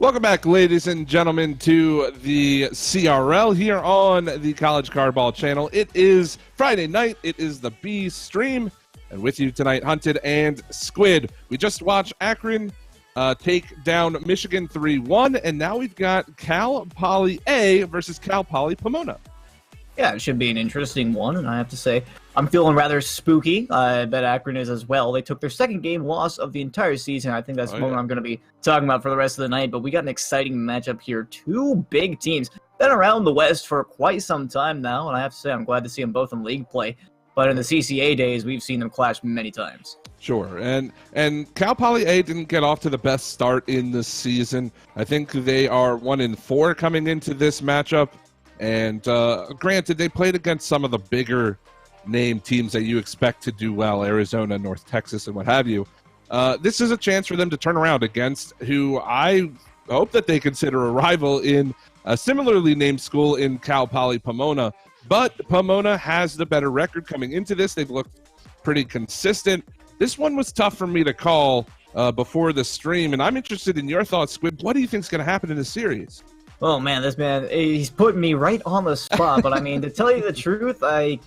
Welcome back, ladies and gentlemen, to the CRL here on the College Cardball channel. It is Friday night. It is the B stream. And with you tonight, Hunted and Squid. We just watched Akron take down Michigan 3-1, and now we've got Cal Poly A versus Cal Poly Pomona. Yeah, it should be an interesting one, and I have to say, I'm feeling rather spooky. I bet Akron is as well. They took their second game loss of the entire season. I think that's the moment I'm going to be talking about for the rest of the night, but we got an exciting matchup here. Two big teams. Been around the West for quite some time now, and I have to say, I'm glad to see them both in league play. But in the CCA days, we've seen them clash many times. Sure, and Cal Poly A didn't get off to the best start in the season. I think they are 1-4 coming into this matchup. And granted, they played against some of the bigger name teams that you expect to do well, Arizona, North Texas, and what have you. This is a chance for them to turn around against who I hope that they consider a rival in a similarly named school in Cal Poly Pomona. But Pomona has the better record coming into this. They've looked pretty consistent. This one was tough for me to call before the stream, and I'm interested in your thoughts, Squid. What do you think is going to happen in this series? Oh, man, this man, he's putting me right on the spot. But, I mean, to tell you the truth, I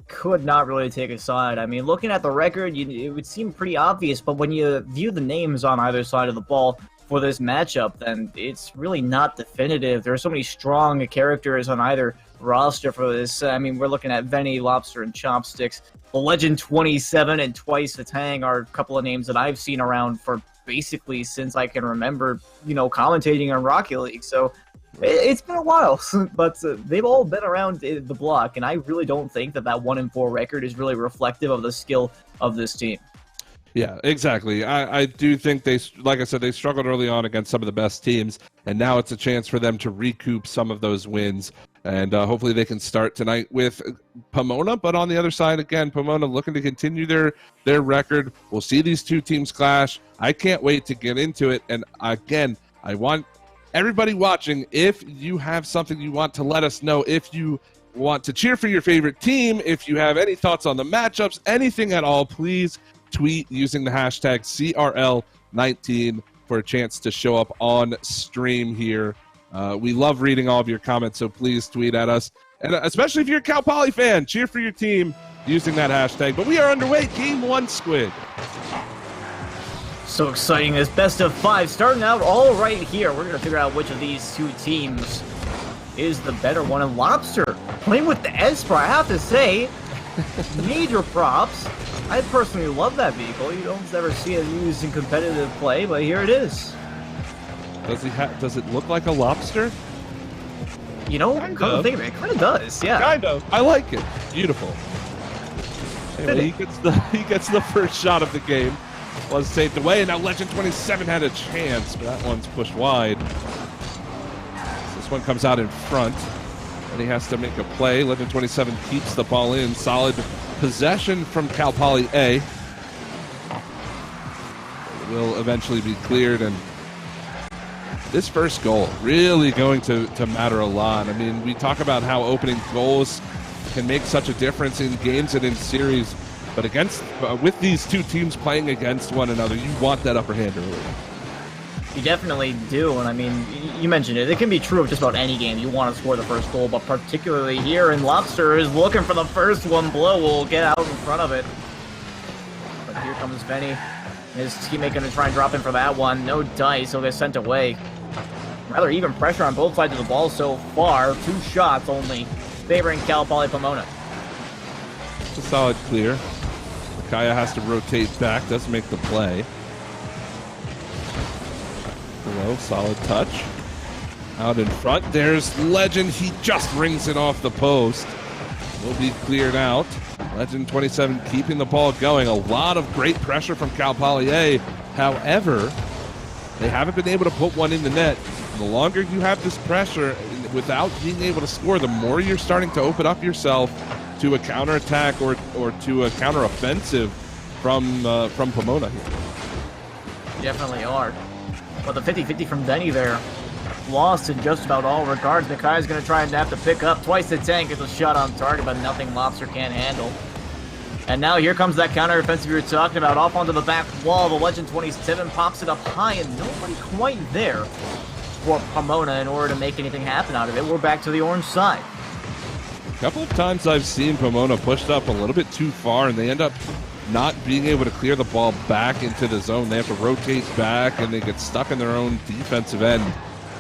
could not really take a side. I mean, looking at the record, it would seem pretty obvious. But when you view the names on either side of the ball for this matchup, then it's really not definitive. There are so many strong characters on either roster for this. I mean, we're looking at Venny, Lobster, and Chopsticks. The Legend 27 and Twice the Tang are a couple of names that I've seen around for basically since I can remember, commentating on Rocket League. So it's been a while, but they've all been around the block, and I really don't think that 1-4 record is really reflective of the skill of this team. Yeah, exactly. I do think like I said, they struggled early on against some of the best teams, and now it's a chance for them to recoup some of those wins, and hopefully they can start tonight with Pomona. But on the other side, again, Pomona looking to continue their record. We'll see these two teams clash. I can't wait to get into it, and again, I want everybody watching, if you have something you want to let us know, if you want to cheer for your favorite team, if you have any thoughts on the matchups, anything at all, please tweet using the hashtag CRL19 for a chance to show up on stream here. We love reading all of your comments, so please tweet at us. And especially if you're a Cal Poly fan, cheer for your team using that hashtag. But we are underway. Game 1, Squid. So exciting, this best of 5 starting out all right here. We're going to figure out which of these two teams is the better one. And Lobster playing with the Esper, I have to say, major props. I personally love that vehicle. You don't ever see it used in competitive play, but here it is. Does it look like a lobster? Come to think of it kind of does, yeah. Kind of. I like it. Beautiful. Anyway, he gets the first shot of the game. Was saved away, and now Legend 27 had a chance, but that one's pushed wide. This one comes out in front, and he has to make a play. Legend 27 keeps the ball in. Solid possession from Cal Poly A. It will eventually be cleared, and this first goal really going to matter a lot. I mean, we talk about how opening goals can make such a difference in games and in series. But with these two teams playing against one another, you want that upper hand early. You definitely do, and I mean, you mentioned it. It can be true of just about any game. You want to score the first goal, but particularly here, and Lobster is looking for the first one. Blow will get out in front of it. But here comes Venny. His teammate going to try and drop in for that one. No dice. He'll get sent away. Rather even pressure on both sides of the ball so far. 2 shots only favoring Cal Poly Pomona. It's a solid clear. Kaya has to rotate back, does make the play. Below, solid touch. Out in front, there's Legend. He just rings it off the post. Will be cleared out. Legend 27 keeping the ball going. A lot of great pressure from Cal Poly A. However, they haven't been able to put one in the net. The longer you have this pressure without being able to score, the more you're starting to open up yourself to a counterattack or to a counteroffensive from Pomona here. Definitely are. But the 50-50 from Denny there, lost in just about all regards. Mikai's going to try and have to pick up. Twice the tank gets a shot on target, but nothing Lobster can't handle. And now here comes that counteroffensive you were talking about, off onto the back wall. The Legend 27 pops it up high, and nobody quite there for Pomona in order to make anything happen out of it. We're back to the orange side. A couple of times I've seen Pomona pushed up a little bit too far, and they end up not being able to clear the ball back into the zone. They have to rotate back, and they get stuck in their own defensive end.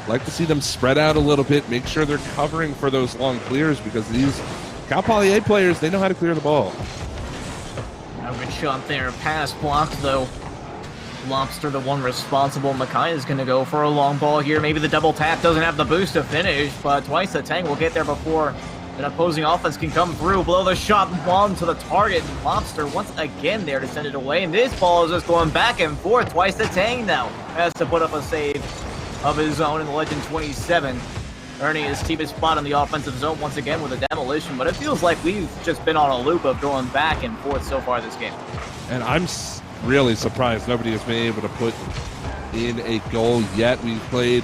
Like to see them spread out a little bit, make sure they're covering for those long clears, because these Cal Poly A players, they know how to clear the ball. A good shot there. Pass blocked, though. Lobster, the one responsible. Makai is going to go for a long ball here. Maybe the double tap doesn't have the boost to finish, but twice the Tang will get there before an opposing offense can come through. Blow the shot on to the target. Lobster once again there to send it away, and this ball is just going back and forth. Twice the Tang now has to put up a save of his own in the Legend 27. Earning his team a spot in the offensive zone once again with a demolition, but it feels like we've just been on a loop of going back and forth so far this game. And I'm really surprised nobody has been able to put in a goal yet. We've played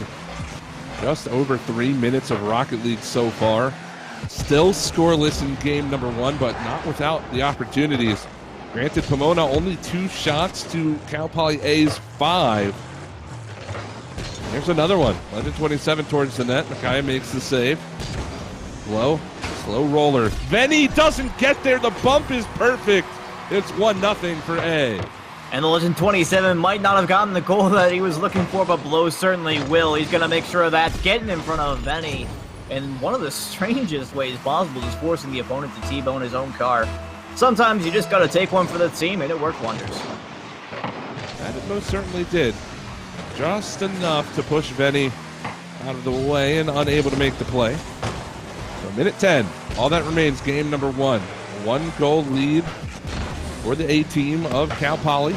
just over 3 minutes of Rocket League so far. Still scoreless in game number 1, but not without the opportunities. Granted, Pomona only 2 shots to Cal Poly A's 5. Here's another one. Legend 27 towards the net. Makaya makes the save. Slow roller. Venny doesn't get there. The bump is perfect. It's 1-0 for A. And the Legend 27 might not have gotten the goal that he was looking for, but Blow certainly will. He's going to make sure that's getting in front of Venny in one of the strangest ways possible, just forcing the opponent to T-bone his own car. Sometimes you just got to take one for the team, and it worked wonders. And it most certainly did. Just enough to push Venny out of the way and unable to make the play. So minute 10. All that remains, game number 1. 1 goal lead for the A team of Cal Poly.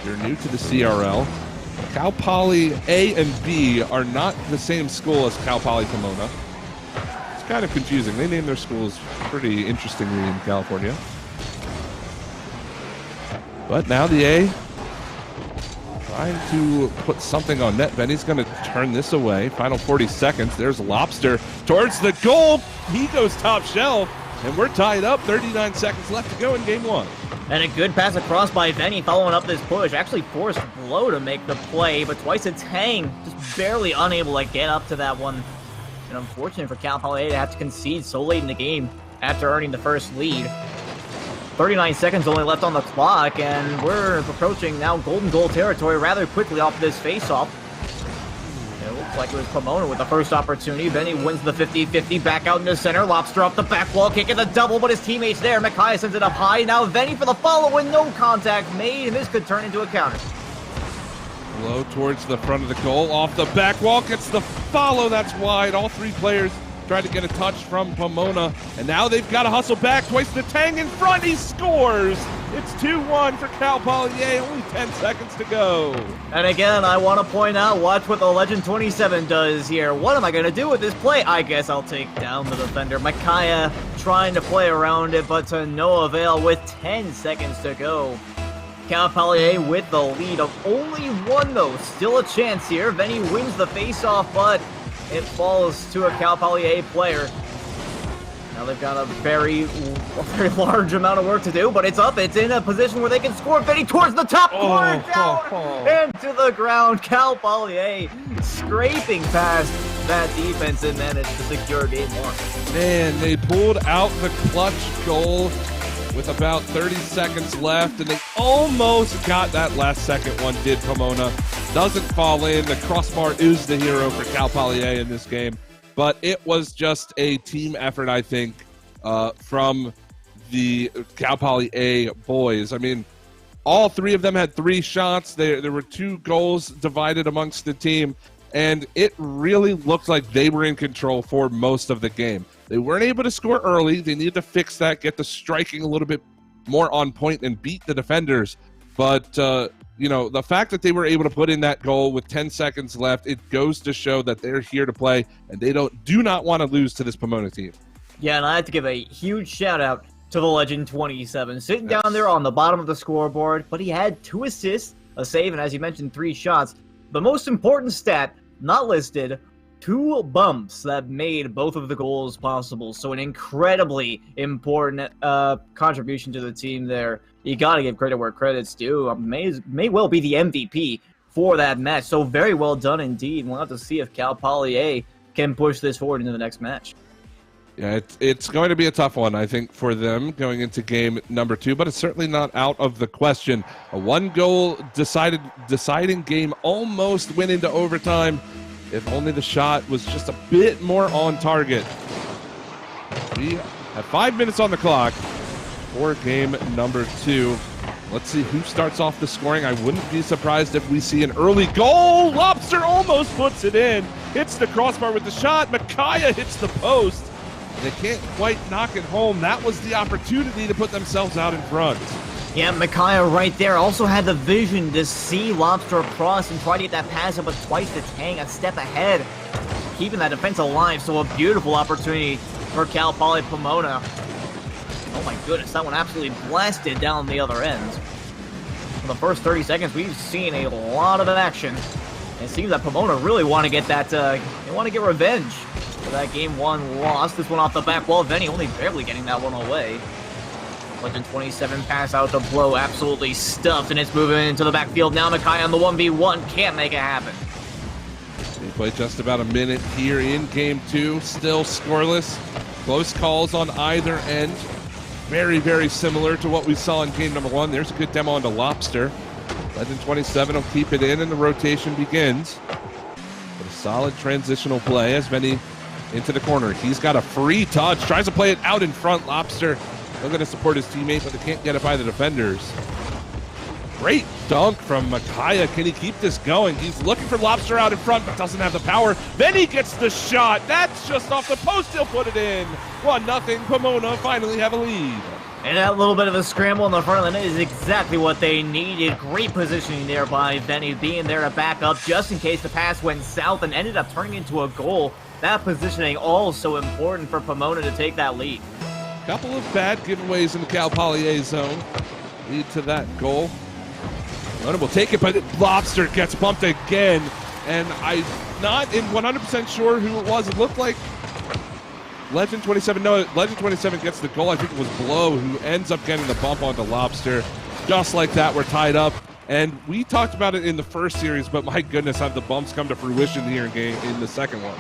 You're new to the CRL. Cal Poly A and B are not the same school as Cal Poly Pomona. It's kind of confusing. They name their schools pretty interestingly in California. But now the A trying to put something on net. Benny's going to turn this away. Final 40 seconds. There's Lobster towards the goal. He goes top shelf, and we're tied up. 39 seconds left to go in game 1. And a good pass across by Venny following up this push. Actually forced Blow to make the play, but twice it's Hang just barely unable to get up to that one. And unfortunate for Cal Poly to have to concede so late in the game after earning the first lead. 39 seconds only left on the clock, and we're approaching now golden goal territory rather quickly off this face-off. It looks like it was Pomona with the first opportunity. Benny wins the 50-50 back out into center. Lobster off the back wall, kicking the double, but his teammate's there. Makai sends it up high. Now Venny for the follow with no contact made, and this could turn into a counter. Low towards the front of the goal. Off the back wall, gets the follow. That's wide. All 3 players tried to get a touch from Pomona, and now they've got to hustle back. Twice the Tang in front. He scores. It's 2-1 for Cal Poly A. Only 10 seconds to go. And again, I want to point out, watch what the Legend 27 does here. What am I going to do with this play? I guess I'll take down the defender. Makaya trying to play around it, but to no avail with 10 seconds to go. Cal Poly A with the lead of only 1, though. Still a chance here. Venny wins the face-off, but it falls to a Cal Poly A player. Now they've got a very large amount of work to do, but it's up. It's in a position where they can score. Benny towards the top corner, and to the ground. Cal Poly A scraping past that defense and managed to secure game 1. Man, they pulled out the clutch goal with about 30 seconds left, and they almost got that last second one, did Pomona. Doesn't fall in. The crossbar is the hero for Cal Poly A in this game. But it was just a team effort, I think, from the Cal Poly A boys. I mean, all 3 of them had 3 shots. There were 2 goals divided amongst the team, and it really looked like they were in control for most of the game. They weren't able to score early. They needed to fix that, get the striking a little bit more on point, and beat the defenders. But you know, the fact that they were able to put in that goal with 10 seconds left, it goes to show that they're here to play, and they do not want to lose to this Pomona team. Yeah, and I have to give a huge shout out to the Legend 27, sitting down there on the bottom of the scoreboard, but he had 2 assists, a save, and as you mentioned, 3 shots. The most important stat, not listed, 2 bumps that made both of the goals possible. So an incredibly important contribution to the team there. You got to give credit where credit's due. May well be the MVP for that match. So very well done indeed. We'll have to see if Cal Poly A can push this forward into the next match. Yeah, it's going to be a tough one, I think, for them going into game number 2, but it's certainly not out of the question. A one-goal deciding game, almost went into overtime. If only the shot was just a bit more on target. We have 5 minutes on the clock for game number 2. Let's see who starts off the scoring. I wouldn't be surprised if we see an early goal. Lobster almost puts it in. Hits the crossbar with the shot. Micaiah hits the post. They can't quite knock it home. That was the opportunity to put themselves out in front. Yeah, Micaiah right there also had the vision to see Lobster across and try to get that pass up with twice the Tang, a step ahead, keeping that defense alive. So a beautiful opportunity for Cal Poly Pomona. Oh my goodness, that one absolutely blasted down the other end. For the first 30 seconds, we've seen a lot of action. It seems that Pomona really want to get that, they want to get revenge for that game 1 loss. This one off the back wall, Venny only barely getting that one away. Legend 27 pass out to Blow, absolutely stuffed, and it's moving into the backfield now. Micaiah on the 1v1, can't make it happen. We played just about a minute here in game 2, still scoreless. Close calls on either end. Very, very similar to what we saw in game number 1. There's a good demo onto Lobster. Legend 27 will keep it in, and the rotation begins. But a solid transitional play as Venny into the corner. He's got a free touch, tries to play it out in front. Lobster looking to support his teammate, but they can't get it by the defenders. Great dunk from Micaiah. Can he keep this going? He's looking for Lobster out in front, but doesn't have the power. Then he gets the shot. That's just off the post. He'll put it in. 1-0. Pomona finally have a lead. And that little bit of a scramble in the front of the net is exactly what they needed. Great positioning there by Venny, being there to back up just in case the pass went south and ended up turning into a goal. That positioning also important for Pomona to take that lead. Couple of bad giveaways in the Cal Poly A zone lead to that goal. Pomona will take it, but Lobster gets bumped again, and I'm not 100% sure who it was. It looked like Legend 27. No, Legend 27 gets the goal. I think it was Blow who ends up getting the bump onto Lobster. Just like that, we're tied up. And we talked about it in the first series, but my goodness, have the bumps come to fruition here in the second one.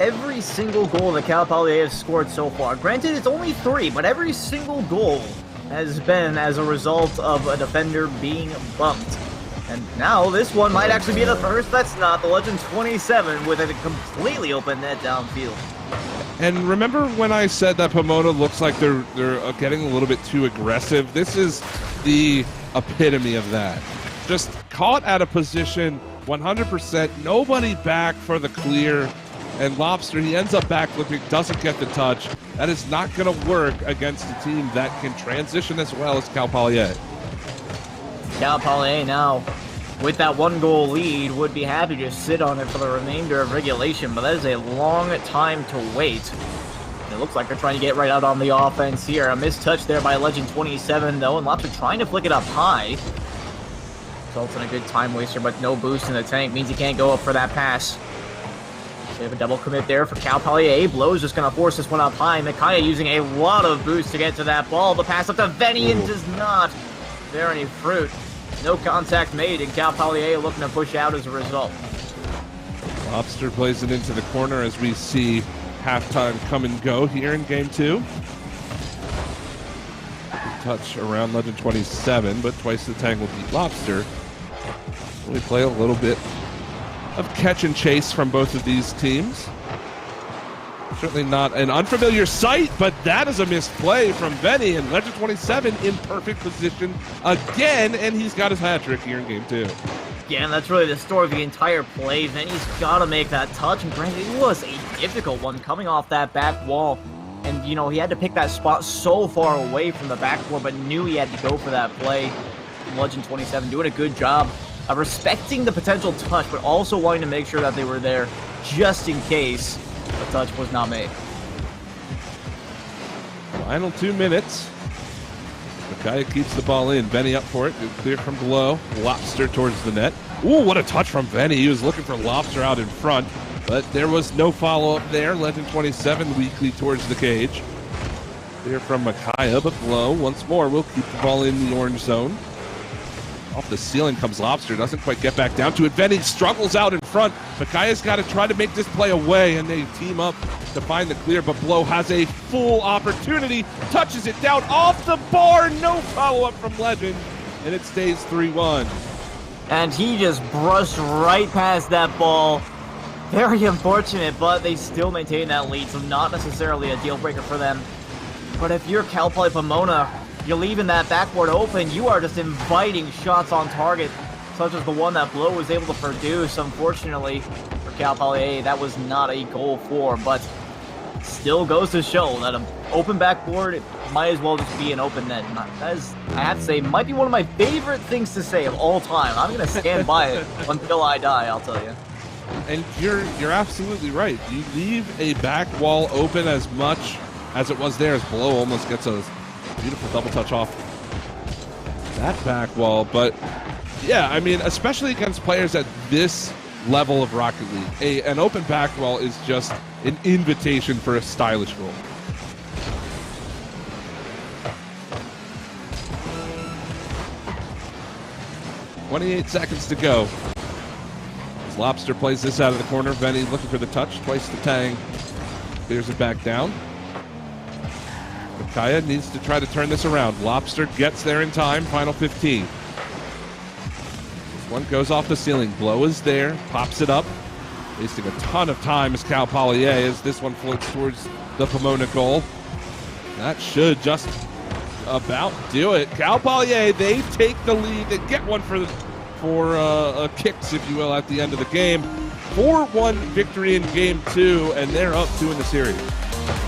Every single goal that Cal Poly has scored so far, granted it's only 3, but every single goal has been as a result of a defender being bumped. And now this one might actually be the first. That's not the Legend 27 with a completely open net downfield. And remember when I said that Pomona looks like they're getting a little bit too aggressive? This is the epitome of that. Just caught at a position 100%, nobody back for the clear, and Lobster, he ends up backflipping, doesn't get the touch. That is not going to work against a team that can transition as well as Cal Poly A. Cal Poly A now, with that 1-goal lead, would be happy to sit on it for the remainder of regulation, but that is a long time to wait. And it looks like they're trying to get right out on the offense here. A missed touch there by Legend 27, though, and Lobster trying to flick it up high. Results in a good time waster, but no boost in the tank means he can't go up for that pass. They have a double commit there for Cal Poly A. Blow's just going to force this one up high. Micaiah using a lot of boost to get to that ball. The pass up to Venny and does not bear any fruit. No contact made, and Cal Poly A looking to push out as a result. Lobster plays it into the corner as we see halftime come and go here in game 2. Touch around Legend 27, but twice the Tang will beat Lobster. We play a little bit of catch and chase from both of these teams. Certainly not an unfamiliar sight, but that is a missed play from Venny, and Legend 27 in perfect position again, and he's got his hat trick here in game 2. Yeah, and that's really the story of the entire play. Venny's got to make that touch, and granted, it was a difficult one coming off that back wall. And, you know, he had to pick that spot so far away from the backboard, but knew he had to go for that play. Legend 27 doing a good job of respecting the potential touch, but also wanting to make sure that they were there just in case the touch was not made. Final 2 minutes. Micaiah keeps the ball in. Venny up for it. Good clear from below. Lobster towards the net. Ooh, what a touch from Venny. He was looking for Lobster out in front, but there was no follow-up there. Legend 27 weakly towards the cage. Clear from Micaiah, but Blow once more will keep the ball in the orange zone. Off the ceiling comes Lobster, doesn't quite get back down to it. Benny struggles out in front. Makaya's got to try to make this play away, and they team up to find the clear, but Blow has a full opportunity, touches it down off the bar, no follow-up from Legend, and it stays 3-1. And he just brushed right past that ball. Very unfortunate, but they still maintain that lead, so not necessarily a deal breaker for them. But if you're Cal Poly Pomona, you're leaving that backboard open, you are just inviting shots on target, such as the one that Blow was able to produce. Unfortunately for Cal Poly A, that was not a goal for, but still goes to show that an open backboard, it might as well just be an open net. That is, I have to say, might be one of my favorite things to say of all time. I'm going to stand by it until I die, I'll tell you. And you're absolutely right. You leave a back wall open as much as it was there, as Blow almost gets a beautiful double touch off that back wall. But yeah, I mean, especially against players at this level of Rocket League, an open back wall is just an invitation for a stylish goal. "28 seconds to go. As Lobster plays this out of the corner, Venny looking for the touch, twice the Tang, clears it back down. Kaya needs to try to turn this around. Lobster gets there in time. Final 15. This one goes off the ceiling. Blow is there. Pops it up. Wasting a ton of time as Cal Poly A as this one floats towards the Pomona goal. That should just about do it. Cal Poly A, they take the lead. They get one for kicks, if you will, at the end of the game. 4-1 victory in Game 2, and they're up 2 in the series.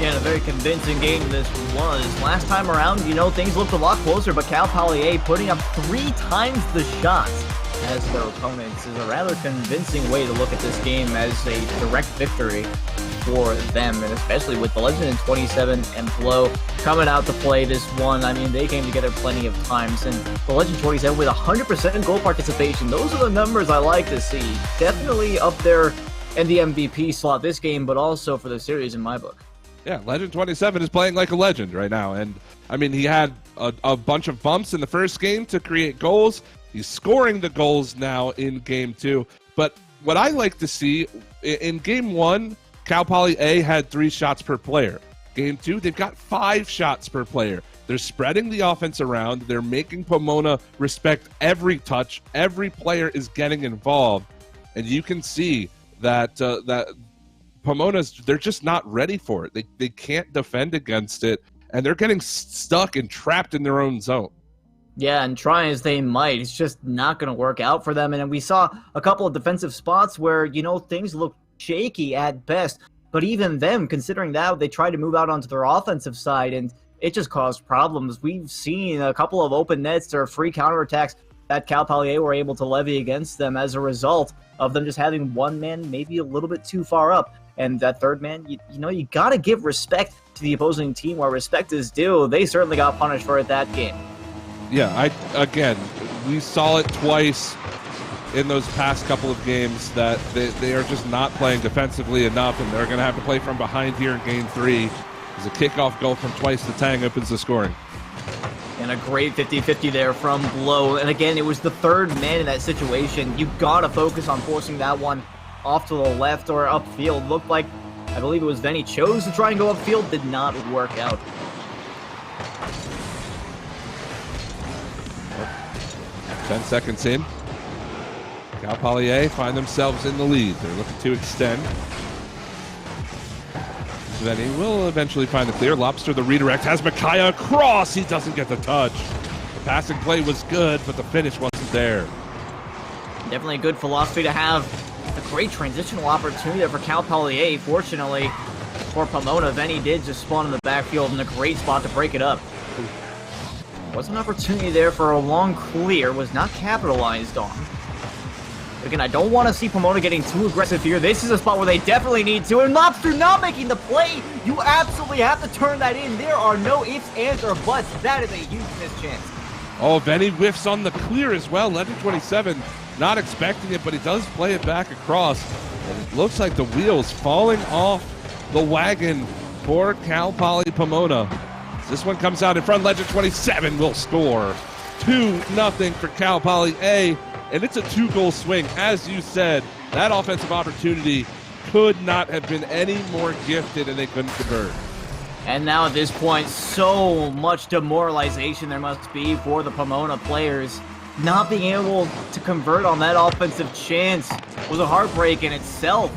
Yeah, and a very convincing game this was. Last time around, you know, things looked a lot closer, but Cal Poly A putting up 3 times the shots as their opponents is a rather convincing way to look at this game as a direct victory for them, and especially with the Legend in 27 and Blow coming out to play this one. I mean, they came together plenty of times, and the Legend 27 with 100% goal participation. Those are the numbers I like to see. Definitely up there in the MVP slot this game, but also for the series in my book. Yeah, Legend 27 is playing like a legend right now. And, I mean, he had a bunch of bumps in the first game to create goals. He's scoring the goals now in Game 2. But what I like to see, in Game 1, Cal Poly A had 3 shots per player. Game 2, they've got 5 shots per player. They're spreading the offense around. They're making Pomona respect every touch. Every player is getting involved. And you can see that Pomona's, they're just not ready for it. They can't defend against it, and they're getting stuck and trapped in their own zone. Yeah, and try as they might, it's just not going to work out for them. And we saw a couple of defensive spots where, you know, things look shaky at best. But even them, considering that, they tried to move out onto their offensive side, and it just caused problems. We've seen a couple of open nets or free counterattacks that Cal Poly A were able to levy against them as a result of them just having one man maybe a little bit too far up. And that third man, you know, you got to give respect to the opposing team where respect is due. They certainly got punished for it that game. Yeah, again, we saw it twice in those past couple of games that they are just not playing defensively enough, and they're going to have to play from behind here in Game 3. As a kickoff goal from Twice the Tang opens the scoring. And a great 50-50 there from Blow. And again, it was the third man in that situation. You got to focus on forcing that one off to the left or upfield. Looked like, I believe it was Venny chose to try and go upfield. Did not work out. Oh, 10 seconds in. Cal Poly A find themselves in the lead. They're looking to extend. Venny will eventually find the clear. Lobster, the redirect, has Micaiah across. He doesn't get the touch. The passing play was good, but the finish wasn't there. Definitely a good philosophy to have. A great transitional opportunity there for Cal Poly A. Fortunately for Pomona, Venny did just spawn in the backfield in a great spot to break it up. Was an opportunity there for a long clear, was not capitalized on. But again, I don't want to see Pomona getting too aggressive here. This is a spot where they definitely need to. And Lobster not making the play. You absolutely have to turn that in. There are no ifs, ands, or buts. That is a huge missed chance. Oh, Venny whiffs on the clear as well. Legend 27 not expecting it, but he does play it back across. And it looks like the wheels falling off the wagon for Cal Poly Pomona. This one comes out in front. Legend 27 will score. 2-0 for Cal Poly A, and it's a 2-goal swing. As you said, that offensive opportunity could not have been any more gifted, and they couldn't convert. And now at this point, so much demoralization there must be for the Pomona players. Not being able to convert on that offensive chance was a heartbreak in itself.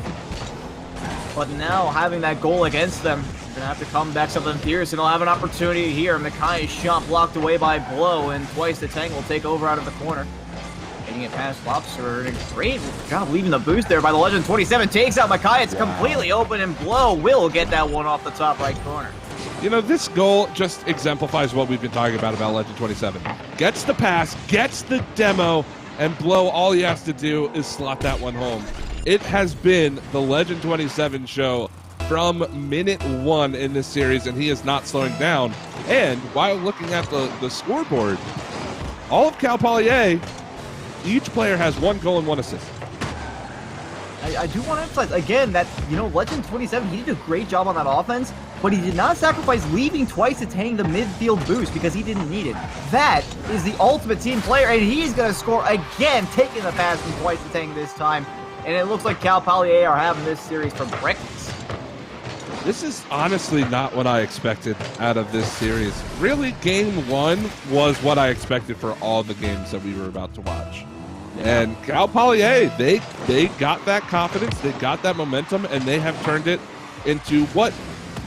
But now having that goal against them, they're going to have to come back something fierce, and they'll have an opportunity here. Mikai's shot blocked away by Blow, and Twice the Tank will take over out of the corner. Getting it past Lobster, and a great job leaving the boost there by the Legend 27. Takes out Mikai, it's completely open, and Blow will get that one off the top right corner. You know, this goal just exemplifies what we've been talking about Legend 27. Gets the pass, gets the demo, and Blow, all he has to do is slot that one home. It has been the Legend 27 show from minute 1 in this series, and he is not slowing down. And while looking at the scoreboard, all of Cal Poly A, each player has 1 goal and 1 assist. I do want to emphasize, again, that, you know, Legend 27, he did a great job on that offense, but he did not sacrifice leaving Twice to Tang the midfield boost because he didn't need it. That is the ultimate team player, and he's going to score again, taking the pass from Twice to Tang this time. And it looks like Cal Poly A are having this series for breakfast. This is honestly not what I expected out of this series. Really, game 1 was what I expected for all the games that we were about to watch. Yeah. And Cal Poly A, they got that confidence, they got that momentum, and they have turned it into what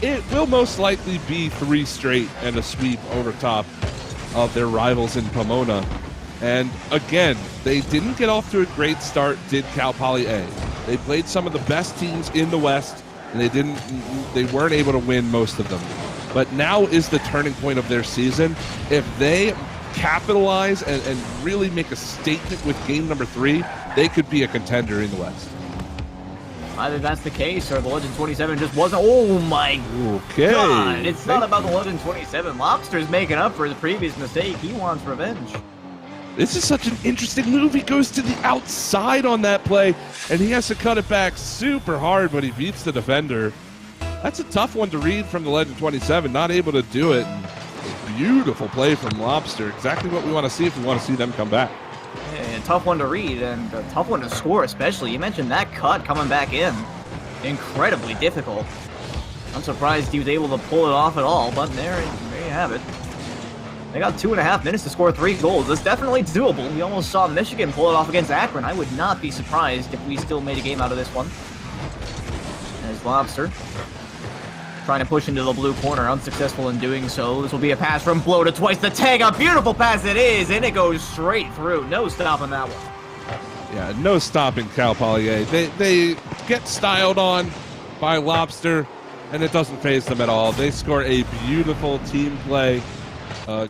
it will most likely be 3 straight and a sweep over top of their rivals in Pomona. And again, they didn't get off to a great start, did Cal Poly A. They played some of the best teams in the West, and they weren't able to win most of them. But now is the turning point of their season. If they capitalize and really make a statement with game number 3, they could be a contender in the West. Either that's the case, or the Legend 27 just wasn't. Oh my God! It's not about the Legend 27. Lobster's making up for the previous mistake. He wants revenge. This is such an interesting move. He goes to the outside on that play, and he has to cut it back super hard, but he beats the defender. That's a tough one to read from the Legend 27. Not able to do it. Beautiful play from Lobster. Exactly what we want to see if we want to see them come back. Yeah, tough one to read, and a tough one to score especially. You mentioned that cut coming back in. Incredibly difficult. I'm surprised he was able to pull it off at all, but there you have it. They got 2.5 minutes to score 3 goals. It's definitely doable. We almost saw Michigan pull it off against Akron. I would not be surprised if we still made a game out of this one. There's Lobster trying to push into the blue corner, unsuccessful in doing so. This will be a pass from Blow to Twice the Tag. A beautiful pass it is, and it goes straight through. No stopping that one. Yeah, no stopping Cal Poly A. They get styled on by Lobster, and it doesn't faze them at all. They score a beautiful team play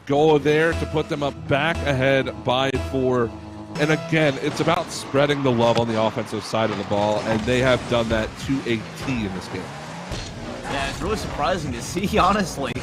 goal there to put them up back ahead by 4. And again, it's about spreading the love on the offensive side of the ball, and they have done that to a T in this game. Yeah, it's really surprising to see, honestly.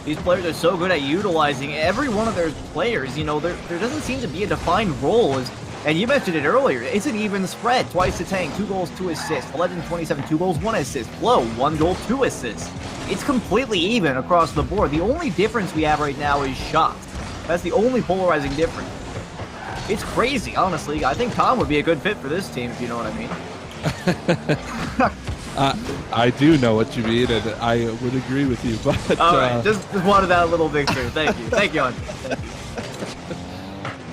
These players are so good at utilizing every one of their players. You know, there doesn't seem to be a defined role. And you mentioned it earlier. It's an even spread. Twice the Tank, 2 goals, 2 assists. Legend 27, 2 goals, 1 assist. Blow, 1 goal, 2 assists. It's completely even across the board. The only difference we have right now is shots. That's the only polarizing difference. It's crazy, honestly. I think Tom would be a good fit for this team, if you know what I mean. I do know what you mean, and I would agree with you. But all right, just wanted that little victory. Thank you. Thank you, Andre. Thank you.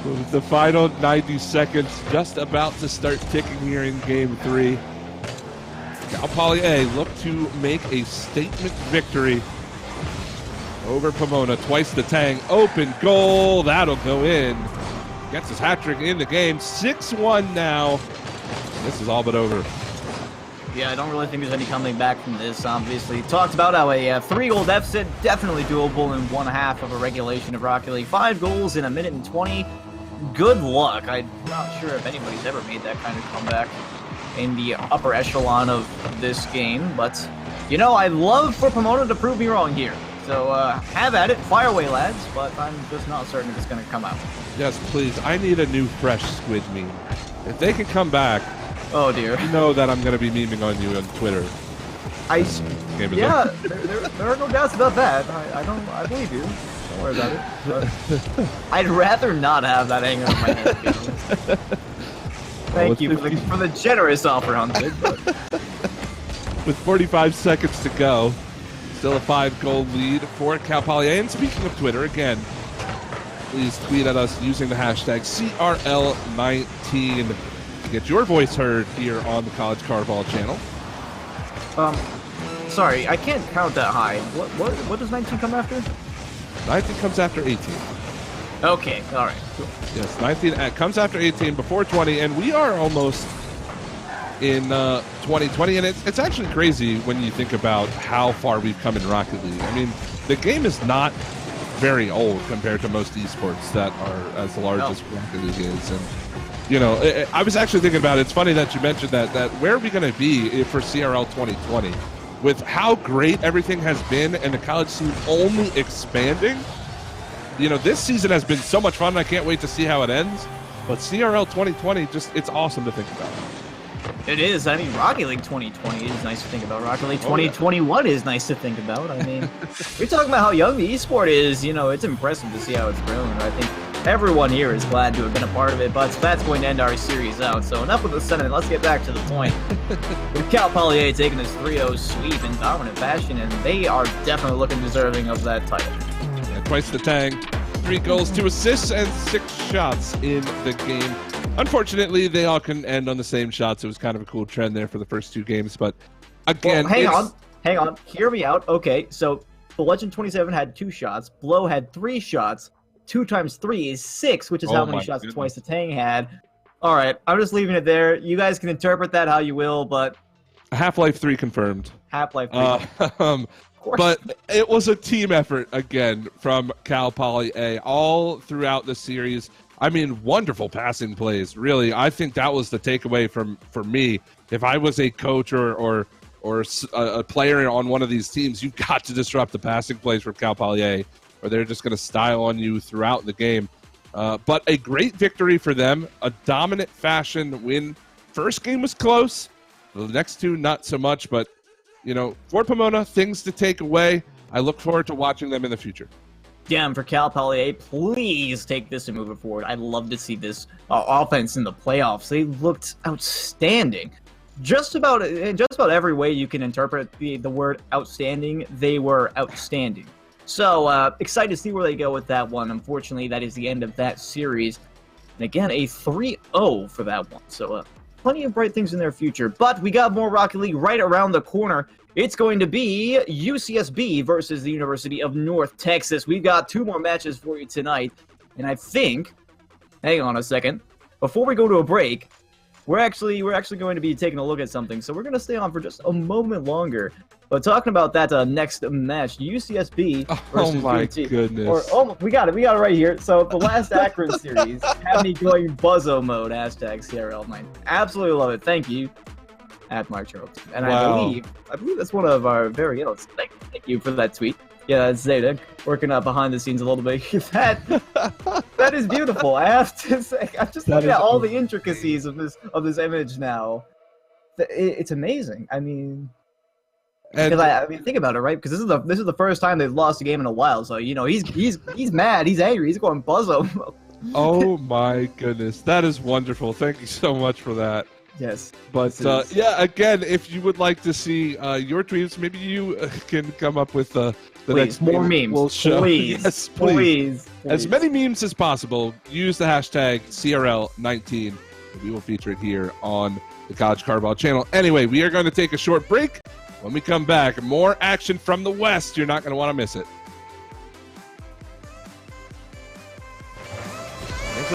With the final 90 seconds just about to start ticking here in game 3. Cal Poly A look to make a statement victory over Pomona. Twice the Tang, open goal, that'll go in. Gets his hat trick in the game. 6-1 now. This is all but over. Yeah, I don't really think there's any coming back from this, obviously. Talked about how a 3-goal deficit, definitely doable in 1/2 of a regulation of Rocket League. 5 goals in a minute and 20. Good luck. I'm not sure if anybody's ever made that kind of comeback in the upper echelon of this game, but, you know, I'd love for Pomona to prove me wrong here. So, have at it, fire away, lads, but I'm just not certain if it's going to come out. Yes, please. I need a new fresh squid meme. If they can come back, oh dear, you know that I'm going to be memeing on you on Twitter. Yeah, there are no doubts about that. I believe you. Don't worry about it. But I'd rather not have that hanging on my head. Thank you for the generous offer, Hunted. But... With 45 seconds to go, still a 5-goal lead for Cal Poly A. And speaking of Twitter, again, please tweet at us using the hashtag CRL19 to get your voice heard here on the College Carball channel. Sorry, I can't count that high. What does 19 come after? 19 comes after 18. Okay, all right, cool. Yes, 19 comes after 18, before 20, and we are almost in 2020, and it's actually crazy when you think about how far we've come in Rocket League. I mean, the game is not very old compared to most esports that are as large as Rocket League is, and you know, I was actually thinking about it. It's funny that you mentioned that where are we going to be for CRL 2020 with how great everything has been and the college scene only expanding. You know, this season has been so much fun, and I can't wait to see how it ends. But CRL 2020, it's awesome to think about. It is. I mean, Rocket League 2020 is nice to think about. Rocket League 2021 is nice to think about. I mean, we're talking about how young the esport is. You know, it's impressive to see how it's grown. I think everyone here is glad to have been a part of it, but that's going to end our series out. So enough with the sentiment. Let's get back to the point. With Cal Poly A taking this 3-0 sweep in dominant fashion, and they are definitely looking deserving of that title. Yeah, twice the Tang. 3 goals, 2 assists, and 6 shots in the game. Unfortunately, they all couldn't end on the same shots. It was kind of a cool trend there for the first 2 games, but again, well, hang on. Hear me out. Okay, so the Legend 27 had 2 shots. Blow had 3 shots. 2 times 3 is 6, which is how many shots Twice the Tang had. All right, I'm just leaving it there. You guys can interpret that how you will, but Half-Life 3 confirmed. Half-Life 3. But it was a team effort again from Cal Poly A all throughout the series. I mean, wonderful passing plays. Really, I think that was the takeaway for me. If I was a coach or a player on one of these teams, you've got to disrupt the passing plays from Cal Poly A, or they're just going to style on you throughout the game. But a great victory for them, a dominant fashion win. First game was close. The next 2, not so much, but you know, for Pomona, things to take away. I look forward to watching them in the future. Yeah, and for Cal Poly A, please take this and move it forward. I'd love to see this offense in the playoffs. They looked outstanding. Just about every way you can interpret the word outstanding, they were outstanding. So, excited to see where they go with that one. Unfortunately, that is the end of that series. And again, a 3-0 for that one. So, plenty of bright things in their future. But we got more Rocket League right around the corner. It's going to be UCSB versus the University of North Texas. We've got 2 more matches for you tonight. And I think, hang on a second, before we go to a break, we're actually going to be taking a look at something. So we're going to stay on for just a moment longer. But talking about that next match, UCSB versus BT. Goodness. We got it right here. So the last Akron series had me going buzzo mode, hashtag CRL9. Absolutely love it. Thank you, at Mark Charlton. And wow. I believe that's one of our very own. Thank you for that tweet. Yeah, that's Zeta working up behind the scenes a little bit. That is beautiful. I have to say, I'm just looking at all the intricacies of this image now. It's amazing. I mean. Because I mean, think about it, right? Because this is the first time they've lost a game in a while. So you know, he's mad, he's angry, he's going buzzo. Oh my goodness, that is wonderful. Thank you so much for that. Yes. But yeah, again, if you would like to see your tweets, maybe you can come up with the next more memes. We'll show. Please. Yes, please. As many memes as possible. Use the hashtag CRL19. We will feature it here on the College Carball channel. Anyway, we are going to take a short break. When we come back, more action from the West. You're not going to want to miss it.